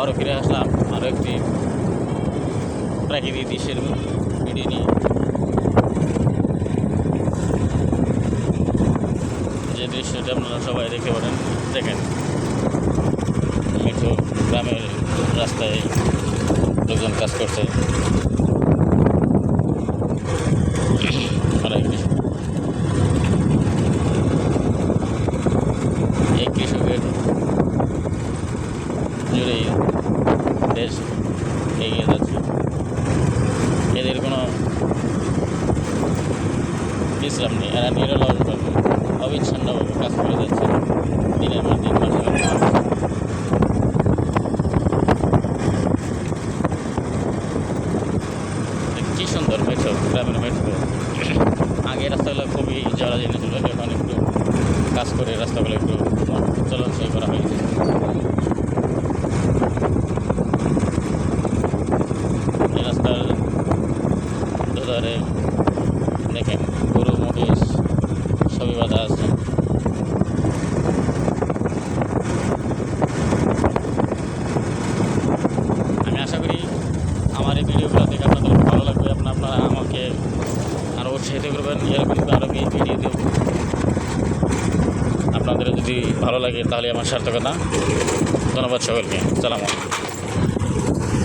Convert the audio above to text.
আবারও ফিরে আসলাম আরও একটি প্রাকৃতিক দৃশ্যের ভিডিও নিয়ে। যে দৃশ্যটি আপনারা সবাই দেখতে পারেন, দেখেন মিঠু গ্রামের রাস্তায় লোকজন কাজ করছে। এই কৃষকের জুড়েই দেশ এগিয়ে যাচ্ছে। এদের কোনো বিশ্রাম নেই, এরা নিরলসভাবে অবিচ্ছিন্নভাবে কাজ করে যাচ্ছে দিনের পর দিন, মাসের পর মাস। কি সুন্দর মেট্রো, গ্রামের মেট্রো। আগে রাস্তাগুলো খুবই জরাজীর্ণ ছিল, এখন একটু কাজ করে রাস্তাগুলো একটু চলনসই করা হয়েছে। এই রাস্তার দুধারে দেখেন গরু মহিষ সবই বাঁধা আছে। আমি আশা করি আমার এই ভিডিওগুলো দেখে আপনাদের ভালো লাগবে, আপনারা আমাকে আরও উৎসাহিত করবেন। এরকম আরও ভিডিও দেব, আপনাদের যদি ভালো লাগে তাহলে আমার সার্থকতা। ধন্যবাদ সকলকে। সালাম আলাইকুম।